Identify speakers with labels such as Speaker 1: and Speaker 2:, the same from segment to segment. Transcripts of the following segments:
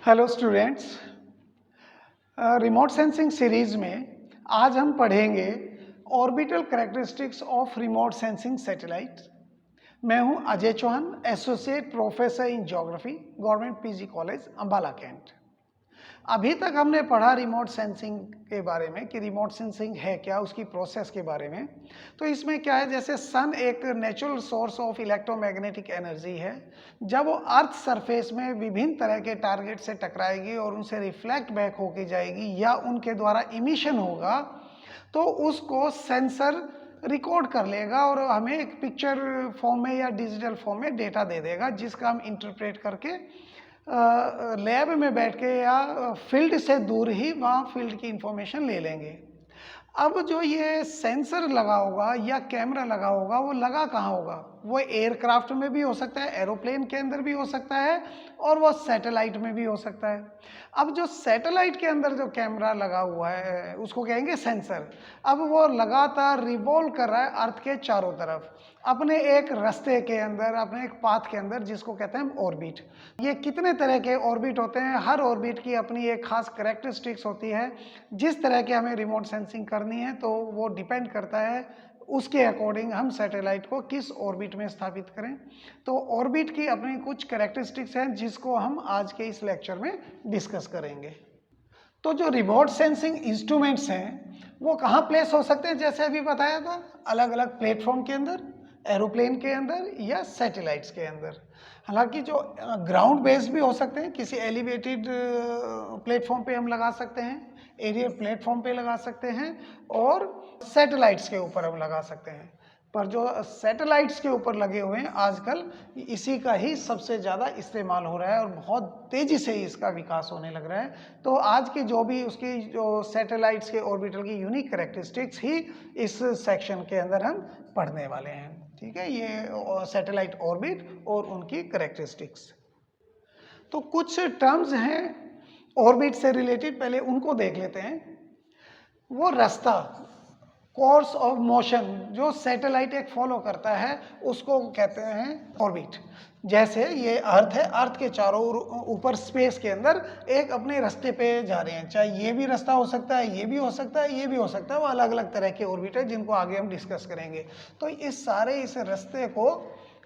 Speaker 1: Hello students, remote sensing series में आज हम पढ़ेंगे orbital characteristics of remote sensing satellite. मैं हूं Ajay Chauhan, associate professor in geography, government PG college Ambala Cantt. अभी तक हमने पढ़ा रिमोट सेंसिंग के बारे में कि रिमोट सेंसिंग है क्या, उसकी प्रोसेस के बारे में। तो इसमें क्या है, जैसे सन एक natural source of electromagnetic energy है। जब वो अर्थ सरफेस में विभिन्न तरह के टारगेट से टकराएगी और उनसे रिफ्लेक्ट बैक होके जाएगी या उनके द्वारा इमिशन होगा, तो उसको सेंसर रिकॉर्ड कर लेगा और हमें एक पिक्चर फॉर्म में या डिजिटल फॉर्म में डेटा दे देगा, जिसका हम इंटरप्रेट करके लैब में बैठ के या फील्ड से दूर ही वहाँ फील्ड की इंफॉर्मेशन ले लेंगे। अब जो ये सेंसर लगा होगा या कैमरा लगा होगा, वो लगा कहाँ होगा? वो एयरक्राफ्ट में भी हो सकता है, एरोप्लेन के अंदर भी हो सकता है और वो सैटेलाइट में भी हो सकता है। अब जो सैटेलाइट के अंदर जो कैमरा लगा हुआ है उसको कहेंगे सेंसर। अब वो लगातार रिवॉल्व कर रहा है अर्थ के चारों तरफ अपने एक रास्ते के अंदर, अपने एक पाथ के अंदर, जिसको कहते हैं ऑर्बिट। ये कितने तरह के ऑर्बिट होते हैं, हर ऑर्बिट की अपनी एक खास कैरेक्टरिस्टिक्स होती है। जिस तरह के हमें रिमोट सेंसिंग करनी है तो वो डिपेंड करता है उसके अकॉर्डिंग हम सैटेलाइट को किस ऑर्बिट में स्थापित करें। तो ऑर्बिट की अपनी कुछ कैरेक्टरिस्टिक्स हैं जिसको हम आज के इस लेक्चर में डिस्कस करेंगे। तो जो रिमोट सेंसिंग इंस्ट्रूमेंट्स हैं वो कहाँ प्लेस हो सकते हैं? जैसे अभी बताया था, अलग अलग प्लेटफॉर्म के अंदर, एरोप्लेन के अंदर या सैटेलाइट्स के अंदर। हालांकि जो ग्राउंड बेस्ड भी हो सकते हैं, किसी एलिवेटेड प्लेटफॉर्म पे हम लगा सकते हैं, एरियल प्लेटफॉर्म पे लगा सकते हैं और सैटेलाइट्स के ऊपर हम लगा सकते हैं। पर जो सैटेलाइट्स के ऊपर लगे हुए हैं आजकल, इसी का ही सबसे ज़्यादा इस्तेमाल हो रहा है और बहुत तेज़ी से इसका विकास होने लग रहा है। तो आज की जो भी उसकी जो सैटेलाइट्स के ऑर्बिटल की यूनिक कैरेक्टरिस्टिक्स ही इस सेक्शन के अंदर हम पढ़ने वाले हैं। ठीक है, ये सैटेलाइट ऑर्बिट और उनकी कैरेक्टरिस्टिक्स। तो कुछ टर्म्स हैं ऑर्बिट से रिलेटेड, पहले उनको देख लेते हैं। वो रास्ता, कोर्स ऑफ मोशन जो सैटेलाइट एक फॉलो करता है उसको कहते हैं ऑर्बिट। जैसे ये अर्थ है, अर्थ के चारों ऊपर स्पेस के अंदर एक अपने रास्ते पे जा रहे हैं। चाहे ये भी रास्ता हो सकता है, ये भी हो सकता है, ये भी हो सकता है। वो अलग अलग तरह के ऑर्बिट है जिनको आगे हम डिस्कस करेंगे। तो इस रास्ते को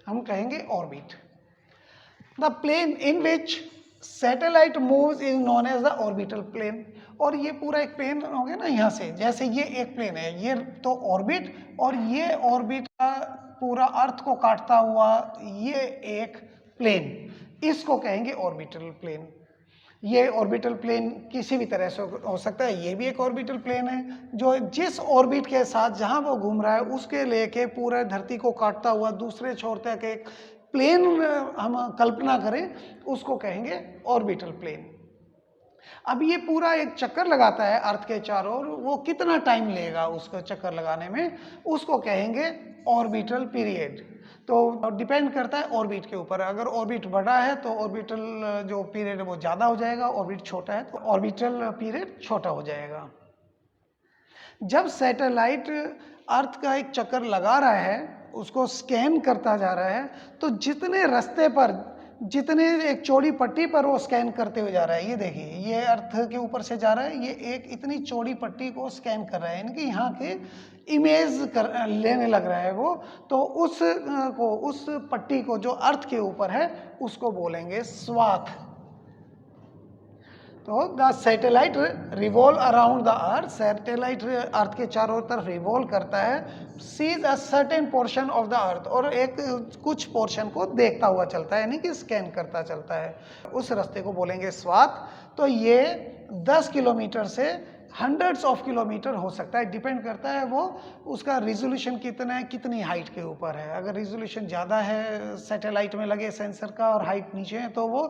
Speaker 1: हम कहेंगे orbit. The plane in which satellite moves is known as the orbital plane. और ये पूरा एक प्लेन हो गया ना, यहाँ से जैसे ये एक प्लेन है, ये तो ऑर्बिट, और ये ऑर्बिट का पूरा अर्थ को काटता हुआ ये एक प्लेन, इसको कहेंगे ऑर्बिटल प्लेन। ये ऑर्बिटल प्लेन किसी भी तरह से हो सकता है। ये भी एक ऑर्बिटल प्लेन है जो जिस ऑर्बिट के साथ जहां वो घूम रहा है उसके लेके पूरे धरती को काटता हुआ दूसरे छोर तक एक प्लेन हम कल्पना करें, उसको कहेंगे ऑर्बिटल प्लेन। अब ये पूरा एक चक्कर लगाता है अर्थ के चारों ओर, वो कितना टाइम लेगा उसको चक्कर लगाने में, उसको कहेंगे ऑर्बिटल पीरियड। तो डिपेंड करता है ऑर्बिट के ऊपर। अगर ऑर्बिट बड़ा है तो ऑर्बिटल जो पीरियड है वो ज़्यादा हो जाएगा, ऑर्बिट छोटा है तो ऑर्बिटल पीरियड छोटा हो जाएगा। जब सैटेलाइट अर्थ का एक चक्कर लगा रहा है, उसको स्कैन करता जा रहा है, तो जितने रास्ते पर, जितने एक चौड़ी पट्टी पर वो स्कैन करते हुए जा रहा है, ये देखिए, ये अर्थ के ऊपर से जा रहा है, ये एक इतनी चौड़ी पट्टी को स्कैन कर रहा है, यानी कि यहाँ के इमेज लेने लग रहा है वो। तो उस पट्टी को जो अर्थ के ऊपर है उसको बोलेंगे स्वाथ। तो the satellite revolve around the earth, satellite earth के चारों तरफ रिवॉल्व करता है, sees a certain portion of the earth, और एक कुछ पोर्शन को देखता हुआ चलता है, यानी कि स्कैन करता चलता है। उस रास्ते को बोलेंगे स्वाथ। तो ये 10 किलोमीटर से हंड्रेड्स ऑफ किलोमीटर हो सकता है, डिपेंड करता है वो उसका रिजोल्यूशन कितना है, कितनी हाइट के ऊपर है। अगर रिजोल्यूशन ज़्यादा है सैटेलाइट में लगे सेंसर का और हाइट नीचे है तो वो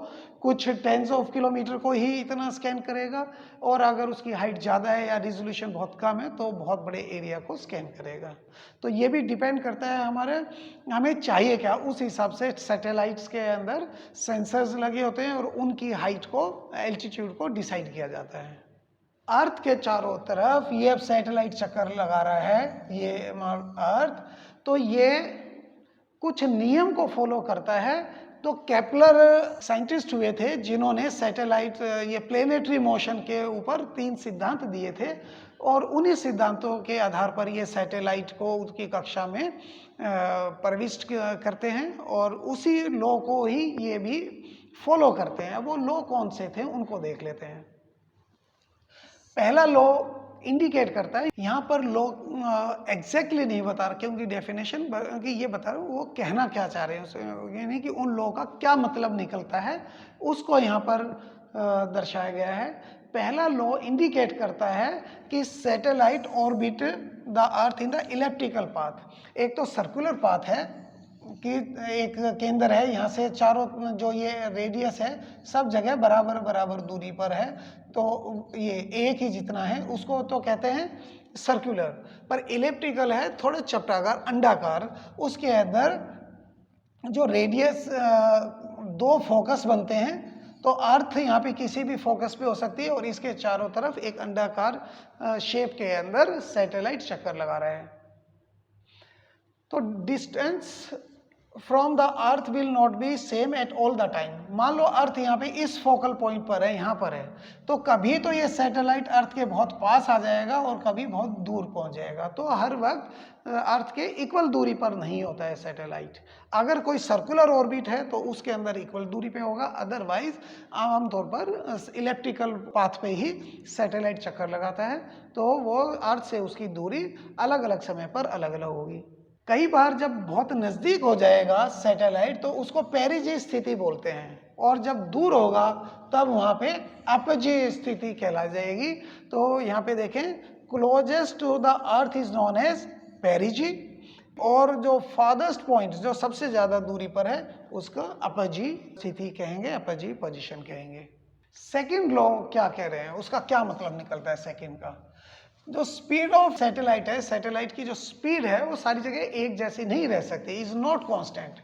Speaker 1: कुछ टेंस ऑफ किलोमीटर को ही इतना स्कैन करेगा, और अगर उसकी हाइट ज़्यादा है या रिजोल्यूशन बहुत कम है तो बहुत बड़े एरिया को स्कैन करेगा। तो ये भी डिपेंड करता है हमें चाहिए क्या, उस हिसाब से सैटेलाइट्स के अंदर सेंसर्स लगे होते हैं और उनकी हाइट को, एल्टीट्यूड को डिसाइड किया जाता है। अर्थ के चारों तरफ ये सैटेलाइट चक्कर लगा रहा है, ये अर्थ, तो ये कुछ नियम को फॉलो करता है तो केपलर साइंटिस्ट हुए थे जिन्होंने सैटेलाइट ये प्लेनेटरी मोशन के ऊपर 3 सिद्धांत दिए थे और उन्हीं सिद्धांतों के आधार पर ये सैटेलाइट को उसकी कक्षा में प्रविष्ट करते हैं और उसी लॉ को ही ये भी फॉलो करते हैं। वो लॉ कौन से थे उनको देख लेते हैं। पहला लॉ इंडिकेट करता है, यहाँ पर लोग एग्जैक्टली नहीं बता रहे क्योंकि डेफिनेशन कि ये बता रहे वो कहना क्या चाह रहे हैं, यानी कि उन लोगों का क्या मतलब निकलता है उसको यहाँ पर दर्शाया गया है। पहला लॉ इंडिकेट करता है कि satellite orbit the earth in the elliptical path. एक तो सर्कुलर पाथ है कि एक केंद्र है, यहाँ से चारों जो ये रेडियस है सब जगह बराबर बराबर दूरी पर है, तो ये एक ही जितना है उसको तो कहते हैं सर्कुलर। पर इलिप्टिकल है थोड़े चपटाकार अंडाकार, उसके अंदर जो रेडियस 2 फोकस बनते हैं, तो अर्थ यहाँ पे किसी भी फोकस पे हो सकती है और इसके चारों तरफ एक अंडाकार शेप के अंदर सैटेलाइट चक्कर लगा रहा है। तो distance from the earth will not be same at all the time. मान लो अर्थ यहाँ पे इस फोकल पॉइंट पर है, यहाँ पर है, तो कभी तो ये सैटेलाइट अर्थ के बहुत पास आ जाएगा और कभी बहुत दूर पहुँच जाएगा। तो हर वक्त अर्थ के इक्वल दूरी पर नहीं होता है सैटेलाइट। अगर कोई सर्कुलर ऑर्बिट है तो उसके अंदर इक्वल दूरी पे होगा, अदरवाइज आमतौर पर इलिप्टिकल पाथ पे ही सैटेलाइट चक्कर लगाता है, तो वो अर्थ से उसकी दूरी अलग अलग समय पर अलग अलग होगी। कई बार जब बहुत नज़दीक हो जाएगा सैटेलाइट तो उसको पेरिजी स्थिति बोलते हैं, और जब दूर होगा तब वहाँ पे अपजी स्थिति कहला जाएगी। तो यहाँ पे देखें, closest to the earth is known as perigee, और जो फादर्स्ट पॉइंट जो सबसे ज़्यादा दूरी पर है उसको अपजी स्थिति कहेंगे, अपजी पोजिशन कहेंगे। सेकेंड लॉ क्या कह रहे हैं, उसका क्या मतलब निकलता है सेकेंड का। जो स्पीड ऑफ सैटेलाइट है, सैटेलाइट की जो स्पीड है वो सारी जगह एक जैसी नहीं रह सकती, इज नॉट कांस्टेंट,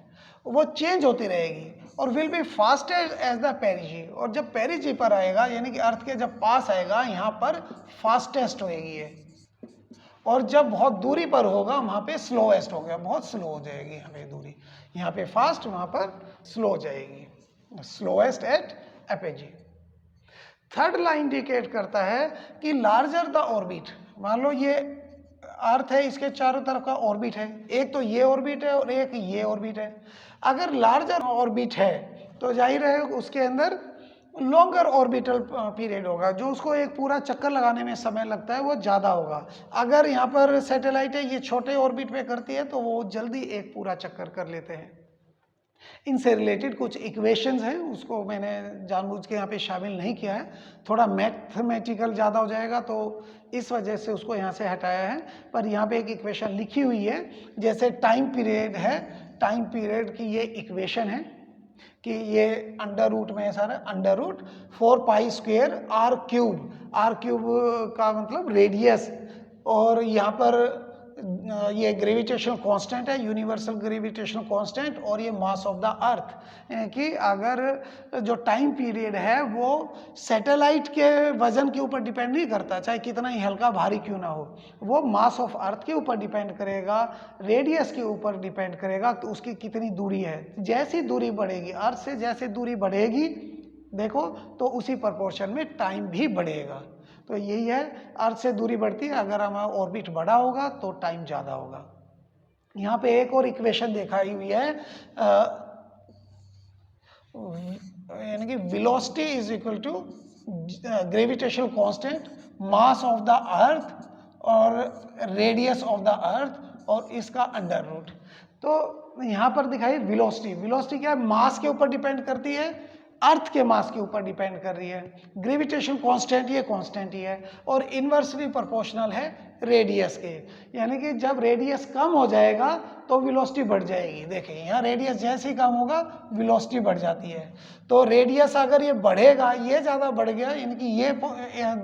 Speaker 1: वो चेंज होती रहेगी और will be fastest as the perigee. और जब पेरिजी पर आएगा यानी कि अर्थ के जब पास आएगा यहाँ पर फास्टेस्ट होएगी ये, और जब बहुत दूरी पर होगा वहाँ पे स्लोएस्ट हो गया, बहुत स्लो हो जाएगी यहाँ पे दूरी, यहाँ पे फास्ट वहाँ पर स्लो हो जाएगी, slowest at apogee. Third line indicate करता है कि लार्जर द ऑर्बिट, मान लो ये अर्थ है, इसके चारों तरफ का ऑर्बिट है, एक तो ये ऑर्बिट है और एक ये ऑर्बिट है। अगर लार्जर ऑर्बिट है तो जाहिर है उसके अंदर लॉन्गर ऑर्बिटल पीरियड होगा, जो उसको एक पूरा चक्कर लगाने में समय लगता है वो ज़्यादा होगा। अगर यहाँ पर सैटेलाइट है ये छोटे ऑर्बिट पे करती है तो वो जल्दी एक पूरा चक्कर कर लेते हैं। इनसे रिलेटेड कुछ इक्वेशंस हैं, उसको मैंने जानबूझ के यहाँ पे शामिल नहीं किया है, थोड़ा मैथमेटिकल ज़्यादा हो जाएगा तो इस वजह से उसको यहाँ से हटाया है। पर यहाँ पे एक इक्वेशन लिखी हुई है, जैसे टाइम पीरियड है, टाइम पीरियड की ये इक्वेशन है कि ये अंडर रूट में है सारा, under root 4 pi square R cube, R cube का मतलब रेडियस, और यहाँ पर ये ग्रेविटेशनल कांस्टेंट है, यूनिवर्सल ग्रेविटेशनल कांस्टेंट, और ये मास ऑफ द अर्थ, कि अगर जो टाइम पीरियड है वो सैटेलाइट के वजन के ऊपर डिपेंड नहीं करता, चाहे कितना ही हल्का भारी क्यों ना हो, वो मास ऑफ अर्थ के ऊपर डिपेंड करेगा, रेडियस के ऊपर डिपेंड करेगा कि उसकी कितनी दूरी है। जैसी दूरी बढ़ेगी, अर्थ से जैसे दूरी बढ़ेगी देखो तो उसी प्रोपोर्शन में टाइम भी बढ़ेगा। तो यही है, अर्थ से दूरी बढ़ती है, अगर हमारा ऑर्बिट बड़ा होगा तो टाइम ज़्यादा होगा। यहाँ पे एक और इक्वेशन दिखाई हुई है, यानी कि velocity is equal to gravitational constant, mass of the earth और रेडियस ऑफ द अर्थ और इसका अंडर रूट। तो यहाँ पर दिखाई वेलोसिटी, वेलोसिटी क्या है, मास के ऊपर डिपेंड करती है, अर्थ के मास के ऊपर डिपेंड कर रही है। ग्रेविटेशन कांस्टेंट ये कांस्टेंट ही है, और इन्वर्सली प्रोपोर्शनल है रेडियस के, यानी कि जब रेडियस कम हो जाएगा तो वेलोसिटी बढ़ जाएगी। देखिए यहाँ रेडियस जैसे ही कम होगा वेलोसिटी बढ़ जाती है, तो रेडियस अगर ये बढ़ेगा, ये ज़्यादा बढ़ गया यानी कि ये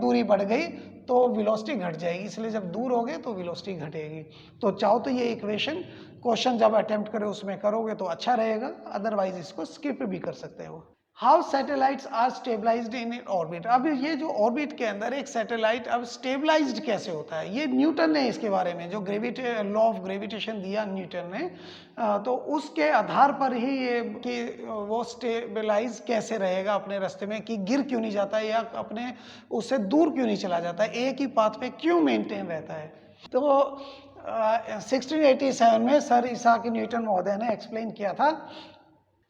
Speaker 1: दूरी बढ़ गई तो वेलोसिटी घट जाएगी, इसलिए जब दूर हो गए तो वेलोसिटी घटेगी। तो चाहो तो ये इक्वेशन क्वेश्चन जब अटेम्प्ट करो उसमें करोगे तो अच्छा रहेगा, अदरवाइज इसको स्किप भी कर सकते हो। How satellites are stabilized in orbit. अब ये जो ऑर्बिट के अंदर एक सैटेलाइट अब स्टेबलाइज्ड कैसे होता है, ये न्यूटन ने इसके बारे में जो लॉ ऑफ ग्रेविटेशन दिया न्यूटन ने, तो उसके आधार पर ही ये कि वो स्टेबलाइज कैसे रहेगा अपने रास्ते में, कि गिर क्यों नहीं जाता है या अपने उससे दूर क्यों नहीं चला जाता है, एक ही पाथ पे क्यों मेंटेन रहता है। तो 1687 में सर इसाक न्यूटन महोदय ने एक्सप्लेन किया था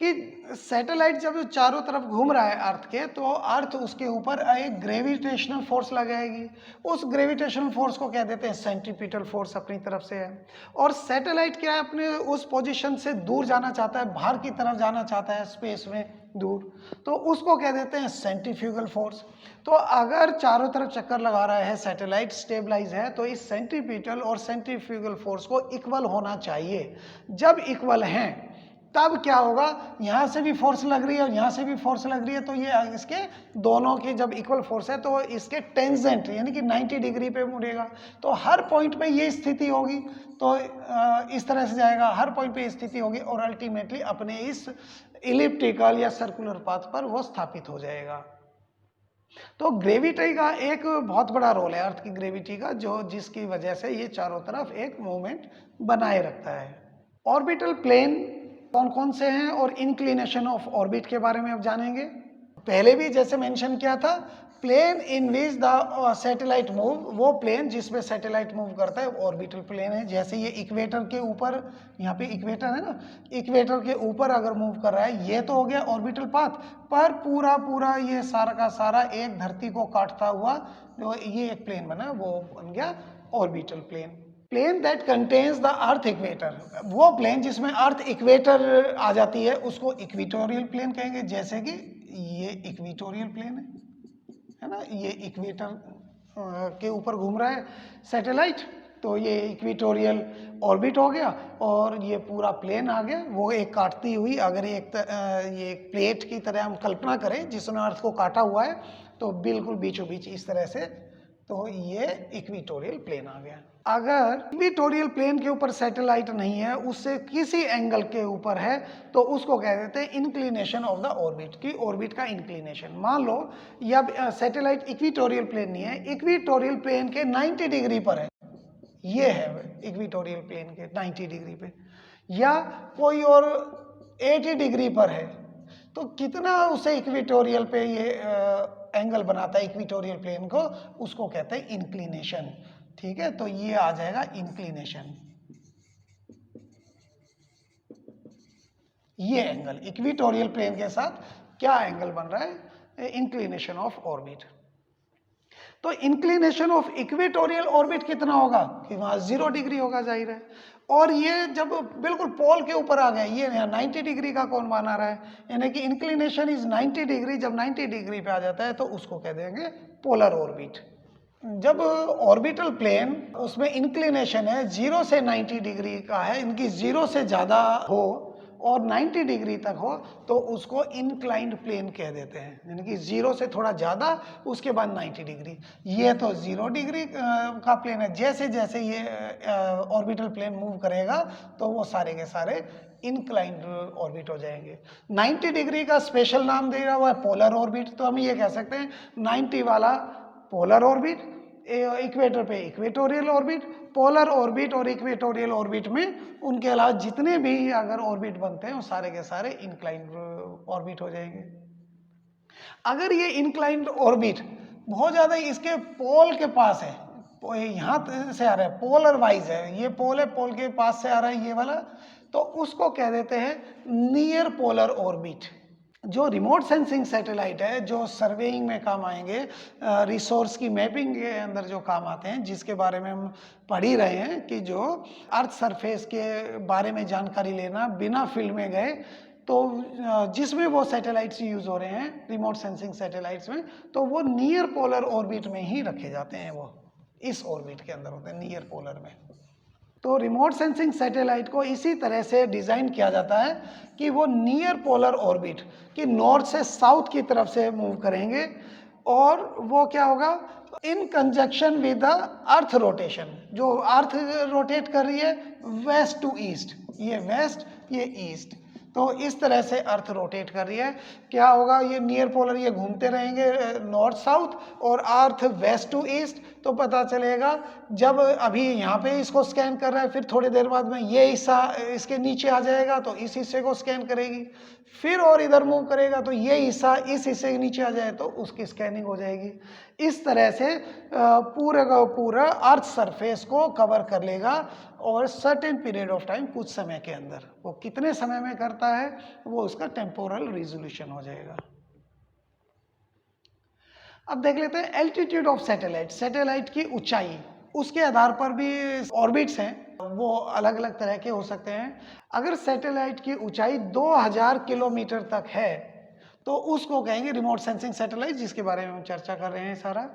Speaker 1: कि सैटेलाइट जब चारों तरफ घूम रहा है अर्थ के, तो अर्थ उसके ऊपर एक ग्रेविटेशनल फोर्स लगाएगी। उस ग्रेविटेशनल फोर्स को कह देते हैं सेंट्रीपिटल फोर्स अपनी तरफ से है। और सैटेलाइट क्या है, अपने उस पोजीशन से दूर जाना चाहता है, बाहर की तरफ जाना चाहता है स्पेस में दूर, तो उसको कह देते हैं सेंट्रीफ्यूगल फोर्स। तो अगर चारों तरफ चक्कर लगा रहा है सैटेलाइट, स्टेबलाइज है, तो इस सेंट्रीपिटल और सेंट्रीफ्यूगल फोर्स को इक्वल होना चाहिए। जब इक्वल हैं तब क्या होगा, यहाँ से भी फोर्स लग रही है और यहाँ से भी फोर्स लग रही है, तो ये इसके दोनों की जब इक्वल फोर्स है तो इसके टेंजेंट यानी कि 90 डिग्री पे मुड़ेगा। तो हर पॉइंट पे ये स्थिति होगी, तो इस तरह से जाएगा, हर पॉइंट पे स्थिति होगी और अल्टीमेटली अपने इस इलिप्टिकल या सर्कुलर पाथ पर वो स्थापित हो जाएगा। तो ग्रेविटी का एक बहुत बड़ा रोल है अर्थ की ग्रेविटी का, जो जिसकी वजह से ये चारों तरफ एक मूवमेंट बनाए रखता है। ऑर्बिटल प्लेन कौन कौन से हैं और इंक्लिनेशन ऑफ ऑर्बिट के बारे में अब जानेंगे। पहले भी जैसे मेंशन किया था, plane in which the satellite move, वो प्लेन जिसमें सैटेलाइट मूव करता है ऑर्बिटल प्लेन है। जैसे ये इक्वेटर के ऊपर, यहाँ पे इक्वेटर है ना, इक्वेटर के ऊपर अगर मूव कर रहा है, ये तो हो गया ऑर्बिटल पाथ, पर पूरा पूरा ये सारा का सारा एक धरती को काटता हुआ जो ये एक प्लेन बना, वो बन गया orbital plane. Plane that contains the earth equator, वो प्लेन जिसमें अर्थ इक्वेटर आ जाती है उसको इक्वेटोरियल प्लेन कहेंगे। जैसे कि ये इक्वेटोरियल प्लेन है ना, ये इक्वेटर के ऊपर घूम रहा है सैटेलाइट, तो ये इक्वेटोरियल ऑर्बिट हो गया। और ये पूरा प्लेन आ गया, वो एक काटती हुई, अगर ये एक प्लेट की तरह हम कल्पना करें जिसने अर्थ को काटा हुआ है, तो बिल्कुल बीचों बीच इस तरह से, तो ये इक्वेटोरियल प्लेन आ गया। अगर इक्वेटोरियल प्लेन के ऊपर सैटेलाइट नहीं है, उससे किसी एंगल के ऊपर है, तो उसको कह देते हैं इंक्लिनेशन ऑफ द ऑर्बिट, की ऑर्बिट का इंक्लिनेशन। मान लो या सैटेलाइट इक्वेटोरियल प्लेन नहीं है, इक्वेटोरियल प्लेन के 90 डिग्री पर है, ये है इक्वेटोरियल प्लेन के 90 डिग्री पे, या कोई और 80 डिग्री पर है, तो कितना उसे इक्वेटोरियल पे ये एंगल बनाता है इक्वेटोरियल प्लेन को, उसको कहते हैं इंक्लिनेशन। ठीक है, तो ये आ जाएगा इंक्लिनेशन। ये एंगल इक्वेटोरियल प्लेन के साथ क्या एंगल बन रहा है, इंक्लिनेशन ऑफ ऑर्बिट। तो इंक्लिनेशन ऑफ इक्वेटोरियल ऑर्बिट कितना होगा, कि वहां 0 डिग्री होगा, जाहिर है। और ये जब बिल्कुल पोल के ऊपर आ गए, ये 90 डिग्री का कौन बना रहा है, यानी कि इंक्लिनेशन इज 90 डिग्री। जब 90 डिग्री पे आ जाता है तो उसको कह देंगे पोलर ऑर्बिट। जब ऑर्बिटल प्लेन उसमें इंक्लिनेशन है 0 से 90 डिग्री का है, इनकी 0 से ज़्यादा हो और 90 डिग्री तक हो, तो उसको इंक्लाइंड प्लेन कह देते हैं, यानी कि 0 से थोड़ा ज़्यादा, उसके बाद 90 डिग्री। ये तो 0 डिग्री का प्लेन है। जैसे जैसे ये ऑर्बिटल प्लेन मूव करेगा तो वो सारे के सारे इंक्लाइंड ऑर्बिट हो जाएंगे। 90 डिग्री का स्पेशल नाम दे रहा हुआ है पोलर ऑर्बिट। तो हम ये कह सकते हैं 90 वाला पोलर ऑर्बिट, इक्वेटर पे इक्वेटोरियल ऑर्बिट, पोलर ऑर्बिट और इक्वेटोरियल ऑर्बिट में उनके अलावा जितने भी अगर ऑर्बिट बनते हैं वो सारे के सारे इंक्लाइंड ऑर्बिट हो जाएंगे। अगर ये इंक्लाइंड ऑर्बिट बहुत ज़्यादा इसके पोल के पास है, यहाँ से आ रहा है, पोलर वाइज है, ये पोल है, पोल के पास से आ रहा है ये वाला, तो उसको कह देते हैं नियर पोलर ऑर्बिट। जो रिमोट सेंसिंग सैटेलाइट है, जो सर्वेइंग में काम आएंगे, रिसोर्स की मैपिंग के अंदर जो काम आते हैं, जिसके बारे में हम पढ़ ही रहे हैं कि जो अर्थ सरफेस के बारे में जानकारी लेना बिना फील्ड में गए, तो जिसमें वो सैटेलाइट्स यूज़ हो रहे हैं रिमोट सेंसिंग सैटेलाइट्स में, तो वो नियर पोलर ऑर्बिट में ही रखे जाते हैं, वो इस ऑर्बिट के अंदर होते हैं, नियर पोलर में। तो रिमोट सेंसिंग सैटेलाइट को इसी तरह से डिज़ाइन किया जाता है कि वो नियर पोलर ऑर्बिट कि नॉर्थ से साउथ की तरफ से मूव करेंगे, और वो क्या होगा, इन conjunction with the earth rotation. जो अर्थ रोटेट कर रही है वेस्ट टू ईस्ट, ये वेस्ट ये ईस्ट, तो इस तरह से अर्थ रोटेट कर रही है। क्या होगा, ये नियर पोलर ये घूमते रहेंगे नॉर्थ साउथ और अर्थ वेस्ट टू ईस्ट। तो पता चलेगा जब अभी यहाँ पे इसको स्कैन कर रहा है, फिर थोड़ी देर बाद में ये हिस्सा इसके नीचे आ जाएगा तो इस हिस्से को स्कैन करेगी, फिर और इधर मूव करेगा तो ये हिस्सा इस हिस्से के नीचे आ जाए तो उसकी स्कैनिंग हो जाएगी। इस तरह से पूरा का पूरा अर्थ सरफेस को कवर कर लेगा और सर्टेन पीरियड ऑफ टाइम, कुछ समय के अंदर। वो कितने समय में करता है वो उसका टेम्पोरल रिजोल्यूशन हो जाएगा। अब देख लेते हैं एल्टीट्यूड ऑफ सैटेलाइट। सैटेलाइट की ऊंचाई, उसके आधार पर भी ऑर्बिट्स हैं, वो अलग अलग तरह के हो सकते हैं। अगर सैटेलाइट की ऊंचाई 2000 किलोमीटर तक है तो उसको कहेंगे रिमोट सेंसिंग सैटेलाइट, जिसके बारे में हम चर्चा कर रहे हैं सारा।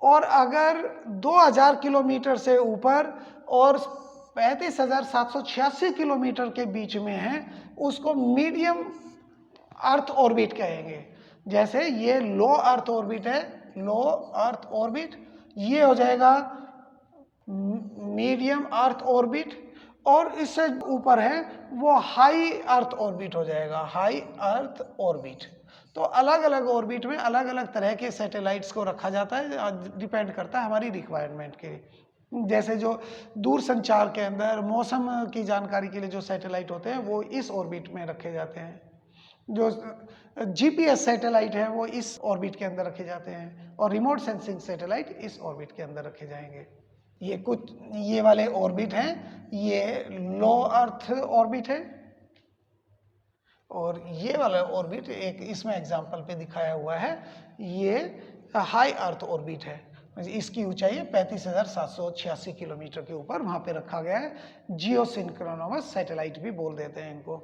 Speaker 1: और अगर 2000 किलोमीटर से ऊपर और 35,786 किलोमीटर के बीच में है उसको मीडियम अर्थ ऑर्बिट कहेंगे। जैसे ये लो अर्थ ऑर्बिट है, लो अर्थ ऑर्बिट, ये हो जाएगा मीडियम अर्थ ऑर्बिट, और इससे ऊपर है वो हाई अर्थ ऑर्बिट हो जाएगा, हाई अर्थ ऑर्बिट। तो अलग अलग ऑर्बिट में अलग अलग तरह के सैटेलाइट्स को रखा जाता है, डिपेंड करता है हमारी रिक्वायरमेंट के। जैसे जो दूर संचार के अंदर मौसम की जानकारी के लिए जो सैटेलाइट होते हैं वो इस ऑर्बिट में रखे जाते हैं, जो जीपीएस सैटेलाइट है वो इस ऑर्बिट के अंदर रखे जाते हैं, और रिमोट सेंसिंग सैटेलाइट इस ऑर्बिट के अंदर रखे जाएंगे। ये कुछ ये वाले ऑर्बिट हैं, ये लो अर्थ ऑर्बिट है, और ये वाला ऑर्बिट एक इसमें एग्जांपल पे दिखाया हुआ है, ये हाई अर्थ ऑर्बिट है। इसकी ऊंचाई 35,786 किलोमीटर के ऊपर वहां पे रखा गया है। जियो सिंक्रोनस सैटेलाइट भी बोल देते हैं इनको।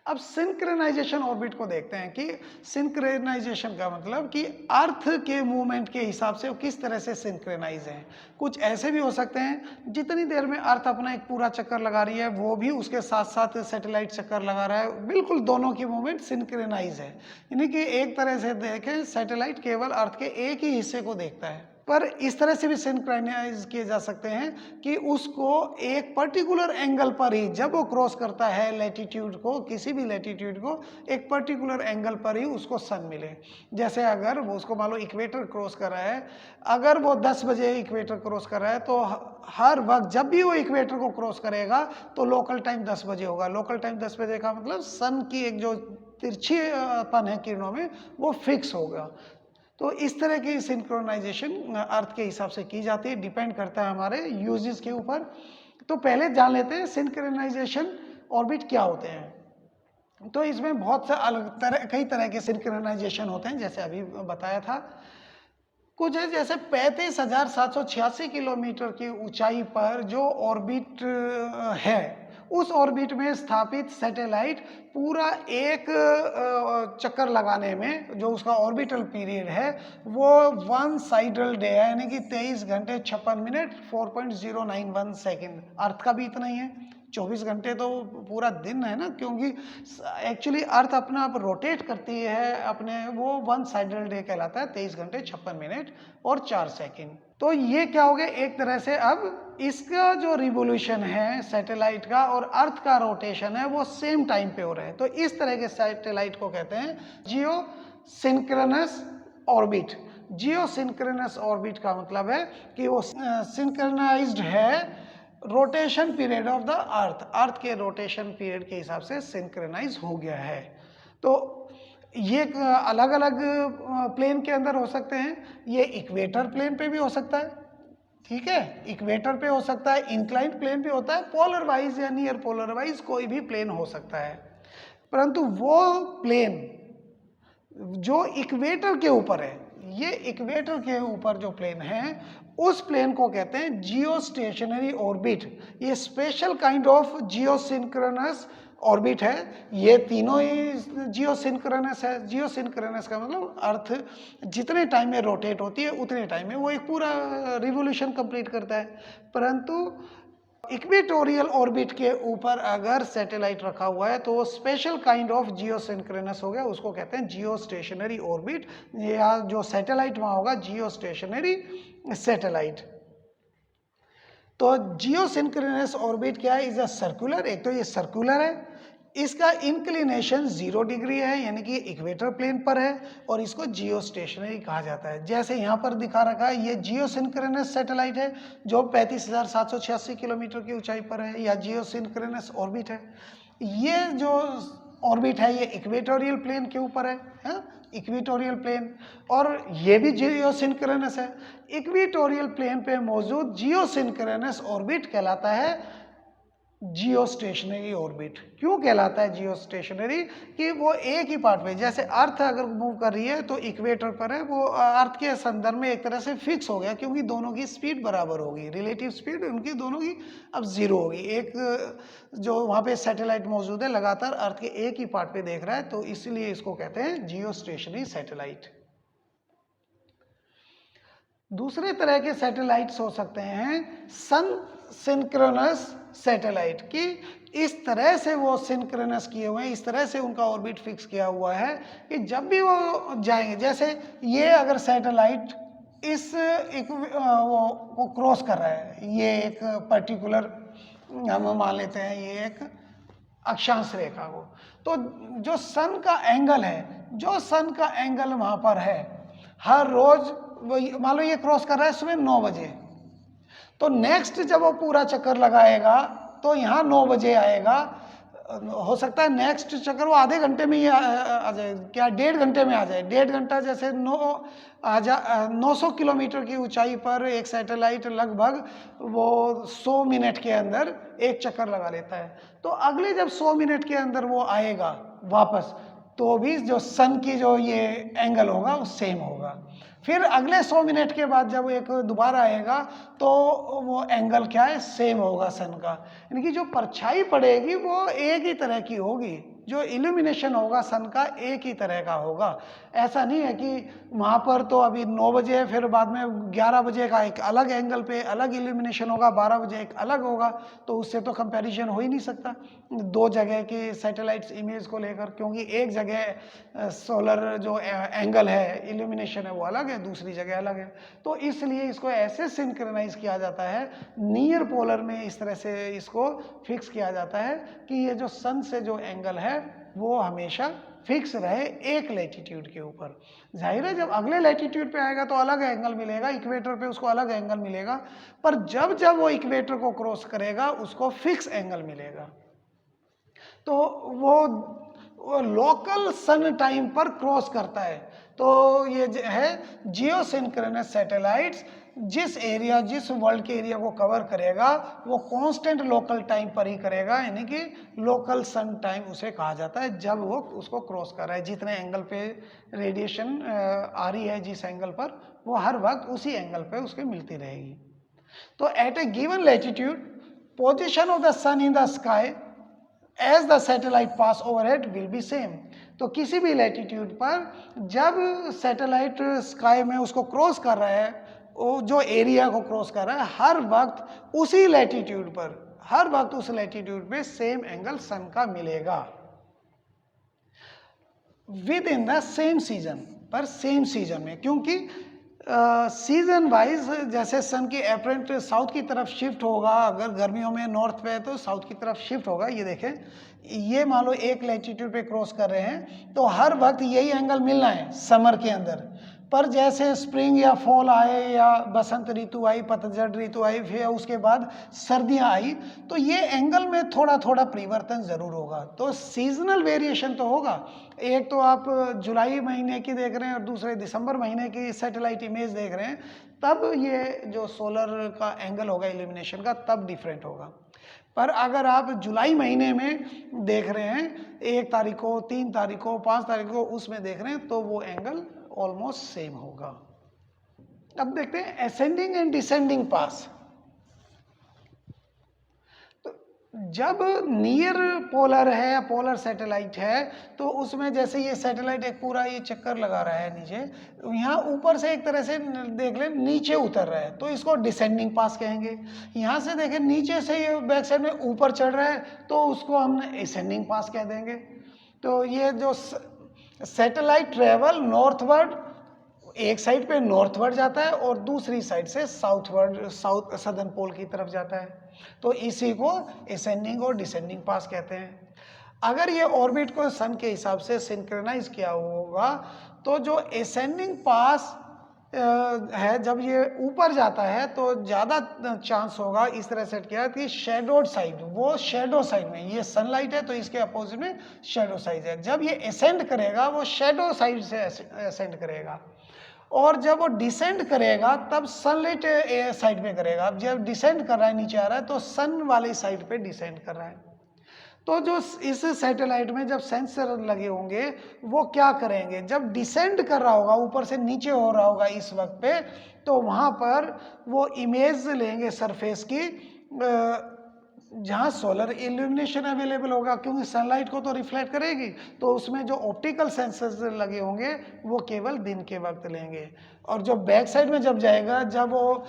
Speaker 1: अब सिंक्रोनाइजेशन ऑर्बिट को देखते हैं कि सिंक्रोनाइजेशन का मतलब कि अर्थ के मूवमेंट के हिसाब से वो किस तरह से सिंक्रोनाइज है। कुछ ऐसे भी हो सकते हैं जितनी देर में अर्थ अपना एक पूरा चक्कर लगा रही है वो भी उसके साथ साथ सैटेलाइट चक्कर लगा रहा है, बिल्कुल दोनों की मूवमेंट सिंक्रोनाइज है। यानी कि एक तरह से देखें सैटेलाइट केवल अर्थ के एक ही हिस्से को देखता है, पर इस तरह से भी सिंक्रोनाइज किए जा सकते हैं कि उसको एक पर्टिकुलर एंगल पर ही, जब वो क्रॉस करता है लैटिट्यूड को, किसी भी लैटिट्यूड को, एक पर्टिकुलर एंगल पर ही उसको सन मिले। जैसे अगर वो उसको मान लो इक्वेटर क्रॉस कर रहा है, अगर वो 10 बजे इक्वेटर क्रॉस कर रहा है तो हर वक्त जब भी वो इक्वेटर को क्रॉस करेगा तो लोकल टाइम 10 बजे होगा। लोकल टाइम 10 बजे का मतलब सन की एक जो तिरछीपन है किरणों में वो फिक्स होगा। तो इस तरह की सिंक्रोनाइजेशन अर्थ के हिसाब से की जाती है, डिपेंड करता है हमारे यूजेस के ऊपर। तो पहले जान लेते हैं सिंक्रोनाइजेशन ऑर्बिट क्या होते हैं। तो इसमें बहुत से कई तरह के सिंक्रोनाइजेशन होते हैं, जैसे अभी बताया था। कुछ है जैसे 35,786 किलोमीटर की ऊंचाई पर जो ऑर्बिट है, उस ऑर्बिट में स्थापित सैटेलाइट पूरा एक चक्कर लगाने में जो उसका ऑर्बिटल पीरियड है वो 1 साइडल डे है, यानी कि 23 घंटे 56 मिनट 4.091 सेकेंड। अर्थ का भी इतना ही है, 24 घंटे तो पूरा दिन है ना, क्योंकि एक्चुअली अर्थ अपना आप रोटेट करती है अपने, वो 1 साइडल डे कहलाता है, 23 घंटे 56 मिनट और 4 सेकेंड। तो ये क्या हो गया, एक तरह से अब इसका जो रिवोल्यूशन है सैटेलाइट का और अर्थ का रोटेशन है वो सेम टाइम पे हो रहे हैं। तो इस तरह के सैटेलाइट को कहते हैं geosynchronous orbit. Geosynchronous orbit का मतलब है कि वो सिंक्रोनाइज्ड है rotation period of the earth, earth के रोटेशन पीरियड के हिसाब से सिंक्रोनाइज हो गया है। तो ये अलग अलग प्लेन के अंदर हो सकते हैं, ये इक्वेटर प्लेन पे भी हो सकता है, ठीक है, इक्वेटर पे हो सकता है, इंक्लाइंड प्लेन पे होता है, पोलर वाइज या नियर पोलर वाइज कोई भी प्लेन हो सकता है। परंतु वो प्लेन जो इक्वेटर के ऊपर है, ये इक्वेटर के ऊपर जो प्लेन है उस प्लेन को कहते हैं जियो स्टेशनरी ऑर्बिट। ये special kind of Jio synchronous orbit है। ये तीनों ही जियो सिंक्रोनस है। जियो सिंक्रोनस का मतलब अर्थ जितने टाइम में रोटेट होती है उतने टाइम में वो एक पूरा रिवोल्यूशन कंप्लीट करता है। परंतु इक्वेटोरियल ऑर्बिट के ऊपर अगर सैटेलाइट रखा हुआ है तो वो special kind of Jio synchronous हो गया, उसको कहते हैं जियो स्टेशनरी ऑर्बिट, या जो सैटेलाइट वहां होगा जियो स्टेशनरी सैटेलाइट। तो जियोसिंक्रोनस ऑर्बिट क्या है, इज अ सर्कुलर, एक तो ये सर्कुलर है, इसका इंक्लिनेशन 0 डिग्री है यानी कि इक्वेटर प्लेन पर है, और इसको जियो स्टेशनरी कहा जाता है। जैसे यहाँ पर दिखा रखा है, ये जियोसिंक्रोनस सैटेलाइट है जो 35,786 किलोमीटर की ऊंचाई पर है, या जियोसिंक्रोनस ऑर्बिट है। ये जो ऑर्बिट है ये इक्वेटोरियल प्लेन के ऊपर है, इक्वेटोरियल प्लेन, और ये भी जियोसिंक्रोनस है। इक्वेटोरियल प्लेन पे मौजूद जियोसिंक्रोनस ऑर्बिट कहलाता है जियो स्टेशनरी ऑर्बिट। क्यों कहलाता है जियो स्टेशनरी, कि वो एक ही पार्ट पे, जैसे अर्थ अगर मूव कर रही है तो इक्वेटर पर है, वो अर्थ के संदर्भ में एक तरह से फिक्स हो गया, क्योंकि दोनों की स्पीड बराबर होगी, रिलेटिव स्पीड उनकी दोनों की अब 0 होगी। एक जो वहाँ पे सैटेलाइट मौजूद है लगातार अर्थ के एक ही पार्ट पे देख रहा है, तो इसीलिए इसको कहते हैं जियो स्टेशनरी सैटेलाइट। दूसरे तरह के सैटेलाइट्स हो सकते हैं सन सिंक्रोनस सैटेलाइट, कि इस तरह से वो सिंक्रोनस किए हुए हैं, इस तरह से उनका ऑर्बिट फिक्स किया हुआ है कि जब भी वो जाएंगे, जैसे ये अगर सैटेलाइट इस वो क्रॉस कर रहा है, ये एक पर्टिकुलर हम मान लेते हैं ये एक अक्षांश रेखा को, तो जो सन का एंगल है, जो सन का एंगल वहाँ पर है, हर रोज मान लो ये क्रॉस कर रहा है सुबह 9 बजे, तो नेक्स्ट जब वो पूरा चक्कर लगाएगा तो यहाँ 9 बजे आएगा। हो सकता है नेक्स्ट चक्कर वो आधे घंटे में ही आ जाए, क्या 1.5 घंटे में आ जाए। 1.5 घंटा जैसे 900 किलोमीटर की ऊंचाई पर एक सैटेलाइट लगभग वो 100 मिनट के अंदर एक चक्कर लगा लेता है, तो अगले जब 100 मिनट के अंदर वो आएगा वापस, तो भी जो सन की जो ये एंगल होगा वो सेम होगा। फिर अगले 100 मिनट के बाद जब एक दोबारा आएगा तो वो एंगल क्या है, सेम होगा सन का, यानी कि जो परछाई पड़ेगी वो एक ही तरह की होगी, जो इल्यूमिनेशन होगा सन का एक ही तरह का होगा। ऐसा नहीं है कि वहाँ पर तो अभी 9 बजे है, फिर बाद में 11 बजे का एक अलग एंगल पे अलग इल्यूमिनेशन होगा, 12 बजे एक अलग होगा, तो उससे तो कंपैरिजन हो ही नहीं सकता दो जगह की सैटेलाइट्स इमेज को लेकर, क्योंकि एक जगह सोलर जो एंगल है, इल्यूमिनेशन है, वो अलग है, दूसरी जगह अलग है। तो इसलिए इसको ऐसे सिंक्रोनाइज किया जाता है, नियर पोलर में इस तरह से इसको फिक्स किया जाता है कि ये जो सन से जो एंगल है वो हमेशा फिक्स रहे एक लैटिट्यूड के ऊपर। जाहिर है जब अगले लैटिट्यूड पे आएगा तो अलग एंगल मिलेगा, इक्वेटर पे उसको अलग एंगल मिलेगा, पर जब जब वो इक्वेटर को क्रॉस करेगा उसको फिक्स एंगल मिलेगा। तो वो लोकल सन टाइम पर क्रॉस करता है। तो ये है जियोसिंक्रोनस सैटेलाइट्स, जिस एरिया, जिस वर्ल्ड के एरिया को कवर करेगा वो कांस्टेंट लोकल टाइम पर ही करेगा, यानी कि लोकल सन टाइम उसे कहा जाता है जब वो उसको क्रॉस कर रहा है। जितने एंगल पे रेडिएशन आ रही है, जिस एंगल पर, वो हर वक्त उसी एंगल पे उसके मिलती रहेगी। तो at a given latitude position of the sun in the sky as the satellite pass overhead will be same. तो किसी भी लैटिट्यूड पर जब सैटेलाइट स्काई में उसको क्रॉस कर रहा है, वो जो एरिया को क्रॉस कर रहा है, हर वक्त उसी लैटिट्यूड पर, हर वक्त उस लैटिट्यूड पे सेम एंगल सन का मिलेगा with in the same season, पर सेम सीजन में, क्योंकि सीजन वाइज जैसे सन की एपरेंट साउथ की तरफ शिफ्ट होगा, अगर गर्मियों में नॉर्थ पे है तो साउथ की तरफ शिफ्ट होगा। ये देखें, ये मान लो एक लैटिट्यूड पे क्रॉस कर रहे हैं तो हर वक्त यही एंगल मिलना है समर के अंदर, पर जैसे स्प्रिंग या फॉल आए या बसंत ऋतु आई, पतझड़ ऋतु आई, फिर उसके बाद सर्दियां आई, तो ये एंगल में थोड़ा थोड़ा परिवर्तन जरूर होगा। तो सीजनल वेरिएशन तो होगा। एक तो आप जुलाई महीने की देख रहे हैं और दूसरे दिसंबर महीने की सैटेलाइट इमेज देख रहे हैं, तब ये जो सोलर का एंगल होगा इल्यूमिनेशन का तब डिफरेंट होगा। पर अगर आप जुलाई महीने में देख रहे हैं, 1 तारीख को, 3 तारीख को, 5 तारीख को, उसमें देख रहे हैं, तो वो एंगल ऑलमोस्ट सेम होगा। अब देखते हैं असेंडिंग एंड डिसेंडिंग पास। तो जब नियर पोलर है, पोलर सैटेलाइट है, तो उसमें जैसे ये सैटेलाइट एक पूरा ये चक्कर लगा रहा है नीचे, यहाँ ऊपर से एक तरह से देख लें नीचे उतर रहा है तो इसको डिसेंडिंग पास कहेंगे। यहाँ से देखें नीचे से ये बैक साइड में ऊपर चढ़ रहा है तो उसको हम असेंडिंग पास कह देंगे। तो ये जो सैटेलाइट ट्रेवल नॉर्थवर्ड एक साइड पे नॉर्थवर्ड जाता है और दूसरी साइड से साउथवर्ड, साउथ सदर्न पोल की तरफ जाता है। तो इसी को असेंडिंग और डिसेंडिंग पास कहते हैं। अगर ये ऑर्बिट को सन के हिसाब से सिंक्रोनाइज किया होगा तो जो असेंडिंग पास है, जब ये ऊपर जाता है तो ज़्यादा चांस होगा, इस तरह सेट किया कि शेडोड साइड, वो शेडो साइड में, ये सनलाइट है तो इसके अपोजिट में शेडो साइड है। जब ये असेंड करेगा वो शेडो साइड से असेंड करेगा, और जब वो डिसेंड करेगा तब सनलाइट साइड पे करेगा। अब जब डिसेंड कर रहा है, नीचे आ रहा है, तो सन वाली साइड पे डिसेंड कर रहा है। तो जो इस सैटेलाइट में जब सेंसर लगे होंगे वो क्या करेंगे, जब डिसेंड कर रहा होगा, ऊपर से नीचे हो रहा होगा इस वक्त पे, तो वहाँ पर वो इमेज लेंगे सरफेस की जहाँ सोलर इल्यूमिनेशन अवेलेबल होगा, क्योंकि सनलाइट को तो रिफ्लेक्ट करेगी। तो उसमें जो ऑप्टिकल सेंसर्स लगे होंगे वो केवल दिन के वक्त लेंगे। और जो बैक साइड में जब जाएगा, जब वो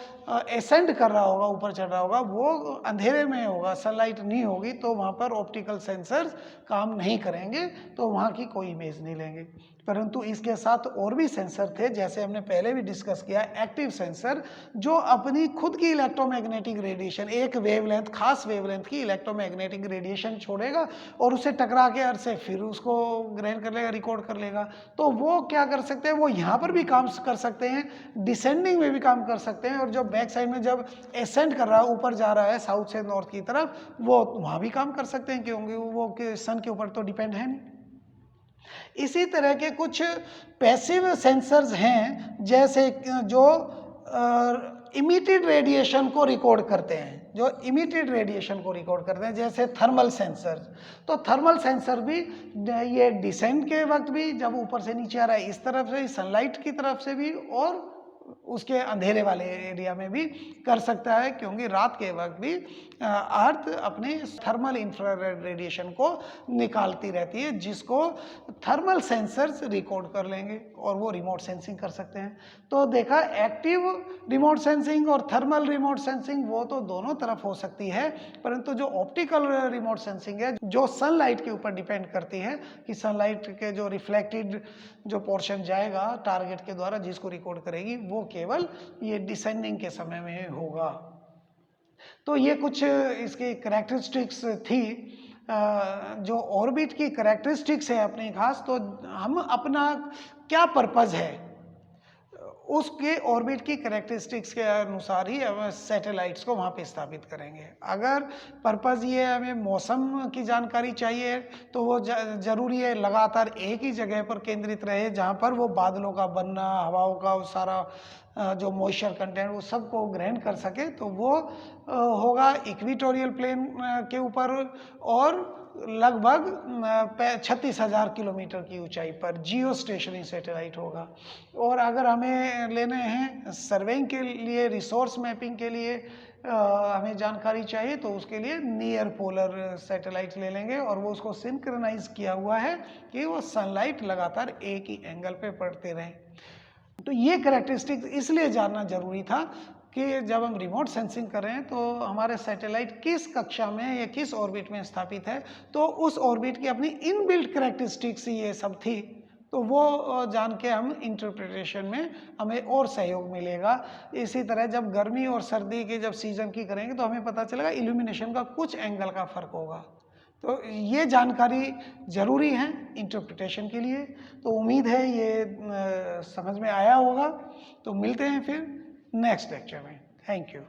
Speaker 1: एसेंड कर रहा होगा, ऊपर चढ़ रहा होगा, वो अंधेरे में होगा, सनलाइट नहीं होगी, तो वहाँ पर ऑप्टिकल सेंसर्स काम नहीं करेंगे, तो वहाँ की कोई इमेज नहीं लेंगे। परंतु इसके साथ और भी सेंसर थे, जैसे हमने पहले भी डिस्कस किया, एक्टिव सेंसर, जो अपनी खुद की इलेक्ट्रोमैग्नेटिक रेडिएशन, एक वेवलेंथ, खास वेवलेंथ की इलेक्ट्रोमैग्नेटिक रेडिएशन छोड़ेगा और उसे टकरा के अर्थ से फिर उसको ग्रहण कर लेगा, रिकॉर्ड कर लेगा। तो वो क्या कर सकते हैं, वो यहाँ पर भी काम कर सकते हैं, डिसेंडिंग में भी काम कर सकते हैं, और जो बैक साइड में जब एसेंड कर रहा है, ऊपर जा रहा है साउथ से नॉर्थ की तरफ, वो वहाँ भी काम कर सकते हैं, क्योंकि वो सन के ऊपर तो डिपेंड है नहीं। इसी तरह के कुछ पैसिव सेंसर्स हैं, जैसे जो इमिटेड रेडिएशन को रिकॉर्ड करते हैं, जो इमिटेड रेडिएशन को रिकॉर्ड करते हैं, जैसे थर्मल सेंसर। तो थर्मल सेंसर भी ये डिसेंड के वक्त भी, जब ऊपर से नीचे आ रहा है इस तरफ से, लाइट की तरफ से भी, और उसके अंधेरे वाले एरिया में भी कर सकता है, क्योंकि रात के वक्त भी अर्थ अपने थर्मल इंफ्रारेड रेडिएशन को निकालती रहती है, जिसको थर्मल सेंसर्स रिकॉर्ड कर लेंगे और वो रिमोट सेंसिंग कर सकते हैं। तो देखा, एक्टिव रिमोट सेंसिंग और थर्मल रिमोट सेंसिंग वो तो दोनों तरफ हो सकती है, परंतु जो ऑप्टिकल रिमोट सेंसिंग है, जो सनलाइट के ऊपर डिपेंड करती है कि सनलाइट के जो रिफ्लेक्टेड जो पोर्शन जाएगा टारगेट के द्वारा, जिसको रिकॉर्ड करेगी, वो केवल ये डिसेंडिंग के समय में होगा। तो ये कुछ इसकी करैक्टरिस्टिक्स थी, जो ऑर्बिट की करैक्टरिस्टिक्स है अपनी खास। तो हम अपना क्या पर्पज़ है, उसके ऑर्बिट की करैक्टरिस्टिक्स के अनुसार ही हम सैटेलाइट्स को वहाँ पे स्थापित करेंगे। अगर पर्पज़ ये है, हमें मौसम की जानकारी चाहिए, तो वो ज़रूरी है लगातार एक ही जगह पर केंद्रित रहे, जहाँ पर वो बादलों का बनना, हवाओं का वो सारा जो मॉइस्चर कंटेंट, वो सबको ग्रहण कर सके। तो वो होगा इक्वेटोरियल प्लेन के ऊपर, और लगभग 36,000 किलोमीटर की ऊंचाई पर जियो स्टेशनरी सैटेलाइट होगा। और अगर हमें लेने हैं सर्वेइंग के लिए, रिसोर्स मैपिंग के लिए हमें जानकारी चाहिए, तो उसके लिए नियर पोलर सैटेलाइट ले लेंगे, और वो उसको सिंक्रोनाइज किया हुआ है कि वो सनलाइट लगातार एक ही एंगल पे पड़ते रहें। तो ये करैक्टरिस्टिक्स इसलिए जानना जरूरी था कि जब हम रिमोट सेंसिंग कर रहे हैं तो हमारे सैटेलाइट किस कक्षा में या किस ऑर्बिट में स्थापित है, तो उस ऑर्बिट की अपनी इनबिल्ट करैक्टरिस्टिक्स ये सब थी। तो वो जान के हम इंटरप्रिटेशन में हमें और सहयोग मिलेगा। इसी तरह जब गर्मी और सर्दी के जब सीजन की करेंगे तो हमें पता चलेगा इल्यूमिनेशन का कुछ एंगल का फर्क होगा। तो ये जानकारी ज़रूरी है इंटरप्रिटेशन के लिए। तो उम्मीद है ये समझ में आया होगा। तो मिलते हैं फिर नेक्स्ट लेक्चर में। Thank you.